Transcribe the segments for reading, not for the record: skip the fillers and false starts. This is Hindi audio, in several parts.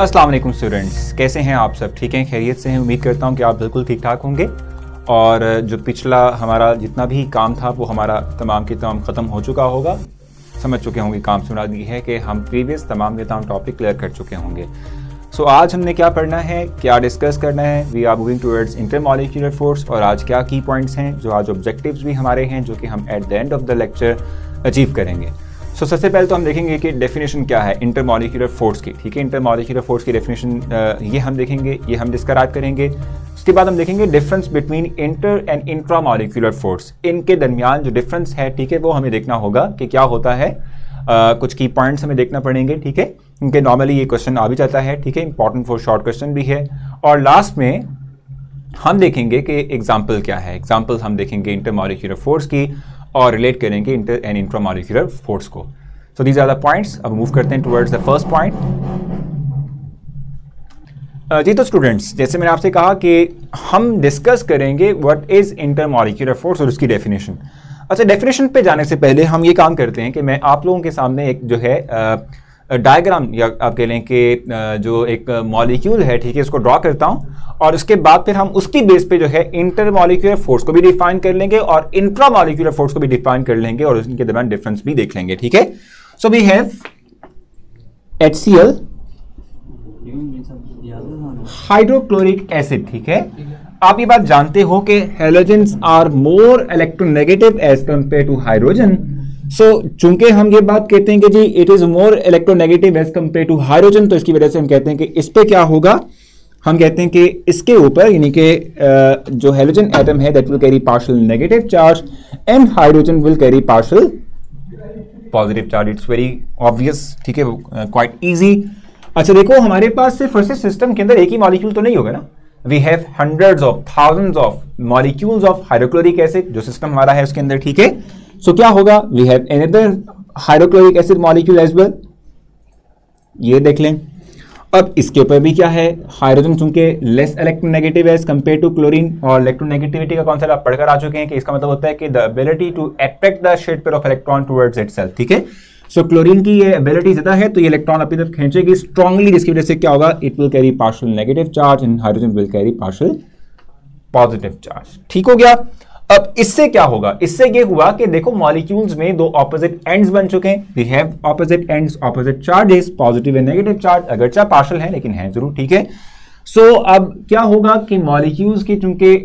अस्सलाम वालेकुम स्टूडेंट्स, कैसे हैं आप सब? ठीक हैं, खैरियत से हैं? उम्मीद करता हूं कि आप बिल्कुल ठीक ठाक होंगे। और जो पिछला हमारा जितना भी काम था वो हमारा तमाम के तमाम ख़त्म हो चुका होगा। समझ चुके होंगे, काम सुना दी है कि हम प्रीवियस तमाम के तमाम टॉपिक क्लियर कर चुके होंगे। सो आज हमने क्या पढ़ना है, क्या डिस्कस करना है? We are moving towards intermolecular force. और आज क्या की पॉइंट्स हैं जो आज ऑब्जेक्टिव्स भी हमारे हैं, जो कि हम at the end of the lecture achieve करेंगे। सो सबसे पहले तो हम देखेंगे कि डेफिनेशन क्या है इंटरमॉलिक्यूलर फोर्स की। ठीक है, इंटरमॉलिक्यूलर फोर्स की डेफिनेशन ये हम देखेंगे, ये हम डिस्क्राइब करेंगे। उसके बाद हम देखेंगे difference between inter and intramolecular force, इनके दरमियान जो डिफरेंस है, ठीक है, वो हमें देखना होगा कि क्या होता है। कुछ की पॉइंट्स हमें देखना पड़ेंगे, ठीक है, क्योंकि नॉर्मली ये क्वेश्चन आ भी जाता है, ठीक है, इंपॉर्टेंट फॉर शॉर्ट क्वेश्चन भी है। और लास्ट में हम देखेंगे कि एग्जाम्पल क्या है। एग्जाम्पल हम देखेंगे इंटरमॉलिक्यूलर फोर्स की और रिलेट करेंगे इंटर एंड इंट्रामॉलिक्यूलर फोर्स को। So these are the points. अब मूव करते हैं टुवर्ड्स द फर्स्ट पॉइंट। जी तो स्टूडेंट्स, जैसे मैंने आपसे कहा कि हम डिस्कस करेंगे व्हाट इज इंटरमॉलिक्यूलर फोर्स और उसकी डेफिनेशन। अच्छा, डेफिनेशन पे जाने से पहले हम ये काम करते हैं कि मैं आप लोगों के सामने एक जो है डायग्राम या आप कह लें कि जो एक मॉलिक्यूल है, ठीक है, इसको ड्रॉ करता हूं और उसके बाद फिर हम उसकी बेस पे जो है इंटरमॉलिक्यूलर फोर्स को भी डिफाइन कर लेंगे और इंट्रामॉलिक्यूलर फोर्स को भी डिफाइन कर लेंगे और उनके दरमियान डिफरेंस भी देख लेंगे। ठीक है, so we have HCl, hydrochloric acid. ठीक है, आप ये बात जानते हो कि halogens are more electronegative as compare to hydrogen. So चूंकि हम ये बात कहते हैं कि जी it is more electronegative as compare to hydrogen, तो इसकी वजह से हम कहते हैं कि इस पे क्या होगा, हम कहते हैं कि इसके ऊपर यानी कि जो हैलोजन एटम है that will carry partial negative charge and hydrogen will carry partial positive charge. It's very obvious, ठीक है, क्वाइट इजी। अच्छा देखो, हमारे पास सिर्फ ऐसे सिस्टम के अंदर एक ही मॉलिक्यूल तो नहीं होगा ना। We have hundreds of thousands of molecules of hydrochloric acid, जो सिस्टम हमारा है उसके अंदर। ठीक है, सो क्या होगा, we have another hydrochloric acid molecule as well, ये देख लें। अब इसके ऊपर भी क्या है, हाइड्रोजन चूंकि less electronegative as compare to chlorine, और इलेक्ट्रोनेगेटिविटी का कॉन्सेप्ट आप पढ़कर आ चुके हैं कि इसका मतलब होता है कि the ability to attract the shared pair of electron towards itself. ठीक है, सो क्लोरीन की ये एबिलिटी ज्यादा है, तो ये इलेक्ट्रॉन अपनी तरफ खींचेगी स्ट्रांगली, जिसकी वजह से क्या होगा, it will carry partial negative charge and hydrogen will carry partial positive charge. ठीक हो गया। अब इससे क्या होगा, इससे ये हुआ कि देखो मॉलिक्यूल्स में दो ऑपोजिट एंड्स बन चुके हैं। We have opposite ends, opposite charges, positive and negative charge, अगरचे पार्शियल है लेकिन है जरूर। ठीक है, सो अब क्या होगा कि मॉलिक्यूल्स के चूंकि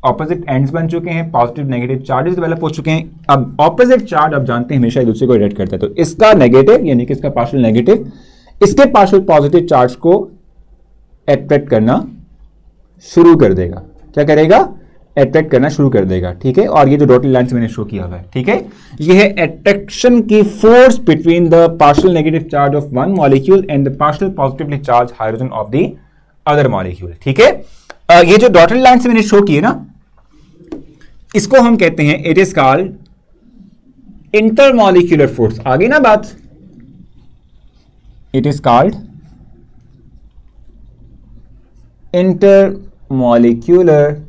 ऑपोजिट एंड्स बन चुके हैं, पॉजिटिव नेगेटिव चार्जेस डेवलप हो चुके हैं। अब ऑपोजिट चार्ज आप जानते हैं हमेशा एक दूसरे को रिलेट करता है, तो इसका नेगेटिव यानी कि इसका पार्शियल नेगेटिव इसके पार्शियल पॉजिटिव चार्ज को अट्रैक्ट करना शुरू कर देगा। क्या करेगा, अट्रैक्ट करना शुरू कर देगा। ठीक है, और ये जो डॉटेड लाइन से मैंने शो किया हुआ है, ठीक है, ये है अट्रैक्शन की force between the partial negative charge of one molecule and the partial positively charge hydrogen of the other molecule. ठीक है, ये जो डॉटेड लाइन से मैंने शो की है ना, इसको हम कहते हैं, it is called intermolecular force. आगे ना बात, it is called intermolecular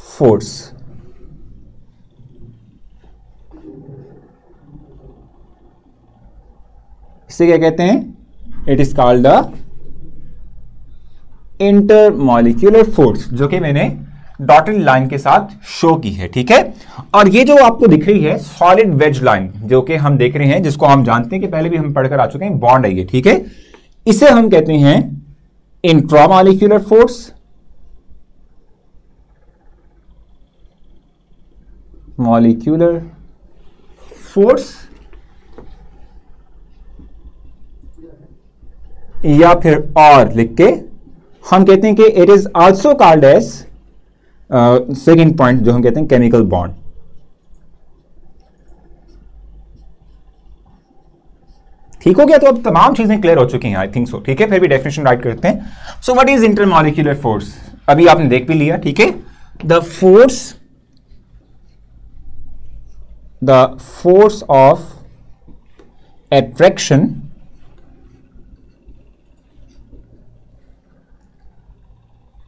force. इसे क्या कहते हैं, it is called the intermolecular force, जो कि मैंने डॉटेड लाइन के साथ शो की है। ठीक है, और ये जो आपको दिख रही है सॉलिड वेज लाइन जो कि हम देख रहे हैं, जिसको हम जानते हैं कि पहले भी हम पढ़कर आ चुके हैं, बॉन्ड है ये। ठीक है, इसे हम कहते हैं इंट्रामॉलिक्यूलर फोर्स, मॉलिक्यूलर फोर्स, या फिर और लिख के हम कहते हैं कि it is also called as second point जो हम कहते हैं केमिकल बॉन्ड। ठीक हो गया, तो अब तमाम चीजें क्लियर हो चुकी हैं, आई थिंक सो। ठीक है, फिर भी डेफिनेशन राइट करते हैं। So what is intermolecular force, अभी आपने देख भी लिया। ठीक है, the force of attraction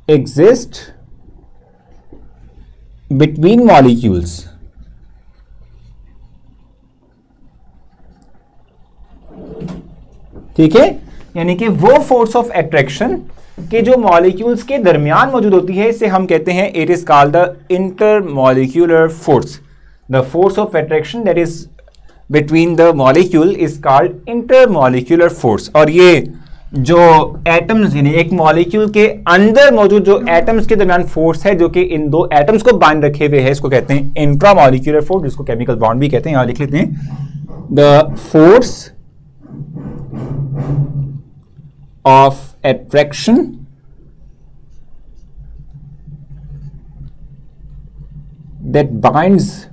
exist between molecules ठीक है। यानी कि वो फोर्स ऑफ अट्रैक्शन के जो मॉलिक्यूल्स के दरमियान मौजूद होती है, इसे हम कहते हैं it is called the intermolecular force. The force of attraction that is between the molecule is called intermolecular force. और ये जो एटम्स यानी एक मॉलिक्यूल के अंदर मौजूद जो एटम्स के दरमियान फोर्स है जो कि इन दो एटम्स को बांध रखे हुए है, इसको कहते हैं इंट्रामॉलिक्यूलर फोर्स, जिसको केमिकल बॉन्ड भी कहते हैं। यहां लिख लेते हैं the force of attraction that binds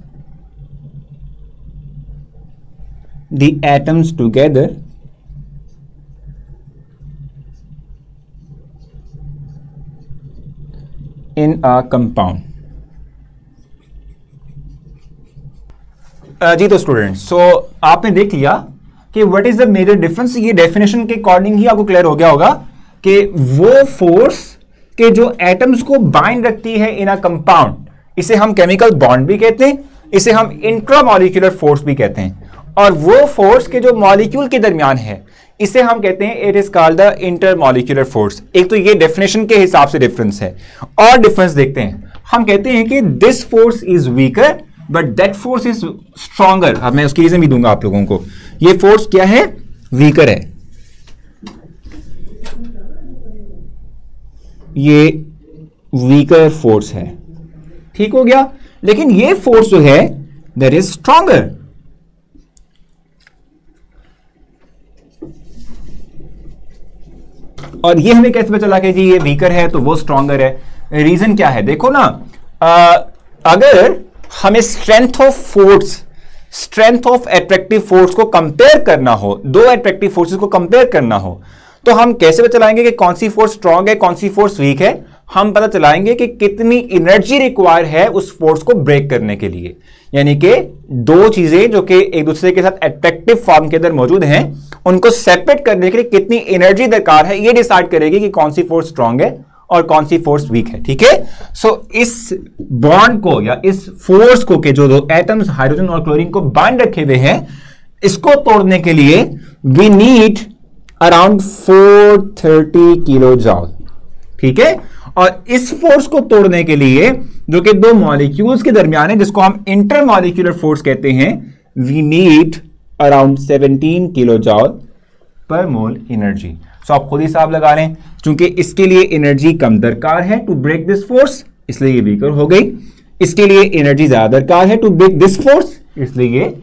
the atoms together in a compound। जी तो स्टूडेंट्स, सो आपने देख लिया कि what is the major difference. ये डेफिनेशन के अकॉर्डिंग ही आपको क्लियर हो गया होगा कि वो फोर्स के जो एटम्स को बाइंड रखती है इन अ कंपाउंड, इसे हम केमिकल बॉन्ड भी कहते हैं, इसे हम इंट्रामॉलिक्यूलर फोर्स भी कहते हैं। और वो फोर्स के जो मॉलिक्यूल के दरमियान है, इसे हम कहते हैं it is called the intermolecular force. एक तो ये डेफिनेशन के हिसाब से डिफरेंस है। और डिफरेंस देखते हैं, हम कहते हैं कि this force is weaker but that force is stronger. अब मैं उसकी रीजन भी दूंगा आप लोगों को। ये फोर्स क्या है? वीकर है, ये वीकर फोर्स है, ठीक हो गया। लेकिन ये फोर्स जो है दैट इज स्ट्रॉन्गर। और ये हमें कैसे पता चला कि जी ये वीकर है तो वो स्ट्रॉन्गर है? रीजन क्या है? देखो ना, अगर हमें strength of force, strength of attractive force को कंपेयर करना हो, दो एट्रैक्टिव फोर्सेस को कंपेयर करना हो, तो हम कैसे पता चलाएंगे कि कौन सी फोर्स स्ट्रॉन्ग है, कौन सी फोर्स वीक है? हम पता चलाएंगे कि कितनी एनर्जी रिक्वायर है उस फोर्स को ब्रेक करने के लिए। यानी कि दो चीजें जो कि एक दूसरे के साथ अट्रैक्टिव फॉर्म के अंदर मौजूद हैं, उनको सेपरेट करने के लिए कितनी एनर्जी दरकार है, ये डिसाइड करेगी कि कौन सी फोर्स स्ट्रॉन्ग है और कौन सी फोर्स वीक है। ठीक है, सो इस बॉन्ड को या इस फोर्स को के जो दो एटम्स हाइड्रोजन और क्लोरीन को बांध रखे हुए हैं, इसको तोड़ने के लिए we need around 430 kilo joule. ठीक है, और इस फोर्स को तोड़ने के लिए जो कि दो मॉलिक्यूल्स के दरमियान है, जिसको हम इंटरमॉलिक्यूलर फोर्स कहते हैं, we need around 17 kilo joule per mole energy. सो आप खुद ही हिसाब लगा लें, क्योंकि इसके लिए एनर्जी कम दरकार है टू ब्रेक दिस फोर्स, इसलिए ये वीकर हो गई। इसके लिए एनर्जी ज्यादा दरकार है टू ब्रेक दिस फोर्स, इसलिए ये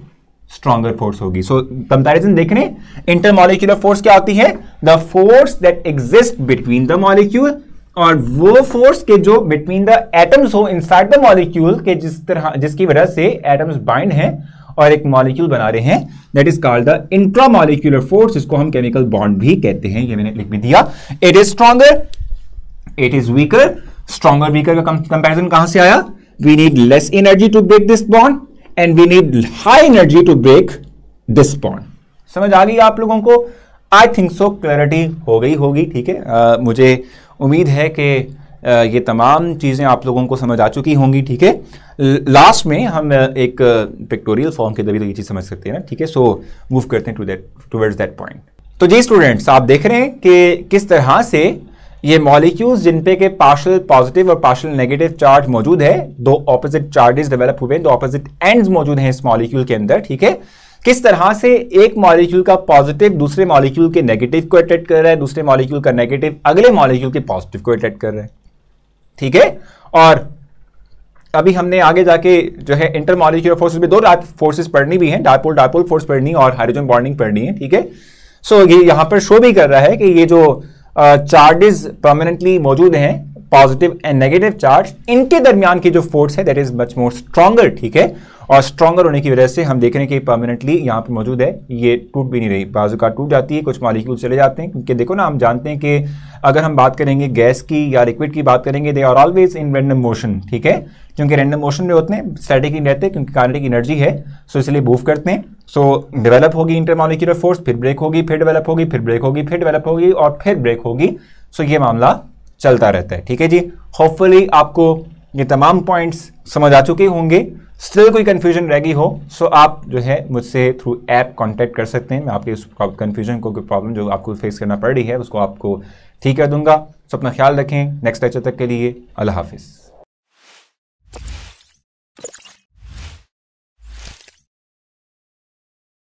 स्ट्रॉन्गर फोर्स होगी। सो कंपैरिजन देख रहे हैं, इंटरमॉलिक्यूलर फोर्स क्या होती है? The force that exist between the molecule, और वो फोर्स के जो बिटवीन द एटम्स हो इनसाइड द मॉलिक्यूल के जिसकी वजह से एटम्स बाइंड हैं और एक मॉलिक्यूल बना रहे हैं, that is called the intramolecular force, जिसको हम केमिकल बॉन्ड भी कहते हैं। ये मैंने लिख भी दिया। It is stronger, it is weaker. Stronger weaker का कंपैरिजन कहां से आया? We need less energy to break this bond and we need high energy to break this bond. समझ आ गई आप लोगों को? आई थिंक सो क्लैरिटी हो गई होगी। ठीक है, मुझे उम्मीद है कि ये तमाम चीज़ें आप लोगों को समझ आ चुकी होंगी। ठीक है, लास्ट में हम एक पिक्टोरियल फॉर्म के जरिए ये चीज़ समझ सकते हैं ना। ठीक है, सो मूव करते हैं टुवर्ड्स दैट पॉइंट। तो जी स्टूडेंट्स, आप देख रहे हैं कि किस तरह से ये मॉलिक्यूल्स जिन पे के पार्शियल पॉजिटिव और पार्शियल नेगेटिव चार्ज मौजूद है, दो ऑपोजिट चार्जेस डेवलप हुए, दो ऑपोजिट एंड्स मौजूद हैं इस मॉलिक्यूल के अंदर। ठीक है, किस तरह से एक मॉलिक्यूल का पॉजिटिव दूसरे मॉलिक्यूल के नेगेटिव को अट्रैक्ट कर रहा है, दूसरे मॉलिक्यूल का नेगेटिव अगले मॉलिक्यूल के पॉजिटिव को अट्रैक्ट कर रहा है। ठीक है, और अभी हमने आगे जाके जो है इंटरमॉलिक्यूलर फोर्सेस में दो फोर्सेस पढ़नी भी हैं, डायपोल डायपोल फोर्स पढ़नी और हाइड्रोजन बॉन्डिंग पढ़नी है। ठीक है, सो ये यहां पर शो भी कर रहा है कि ये जो चार्जेस परमानेंटली मौजूद हैं, पॉजिटिव एंड नेगेटिव चार्ज, इनके दरमियान की जो फोर्स है that is much more stronger. ठीक है, और स्ट्रॉन्गर होने की वजह से हम देख रहे हैं कि परमानेंटली यहाँ पे मौजूद है, ये टूट भी नहीं रही, बाजू का टूट जाती है, कुछ मॉलिक्यूल चले जाते हैं। क्योंकि देखो ना, हम जानते हैं कि अगर हम बात करेंगे गैस की या लिक्विड की बात करेंगे, they are always in random motion. ठीक है, क्योंकि रैंडम मोशन में होते हैं, स्टैटिक नहीं रहते, क्योंकि काइनेटिक एनर्जी है, सो इसलिए मूव करते हैं। सो डेवलप होगी इंटरमॉलिक्यूलर फोर्स, फिर ब्रेक होगी, फिर डेवलप होगी, फिर ब्रेक होगी, फिर डेवलप होगी और फिर ब्रेक होगी। सो ये मामला चलता रहता है। ठीक है जी, होपफुली आपको ये तमाम पॉइंट्स समझ आ चुके होंगे। स्टिल कोई कंफ्यूजन रह गई हो सो आप जो है मुझसे थ्रू ऐप कांटेक्ट कर सकते हैं। मैं आपके उस कंफ्यूजन को, कोई प्रॉब्लम जो आपको फेस करना पड़ रही है उसको आपको ठीक कर दूंगा। सो अपना ख्याल रखें। नेक्स्ट लेक्चर तक के लिए अल्लाह हाफिज़।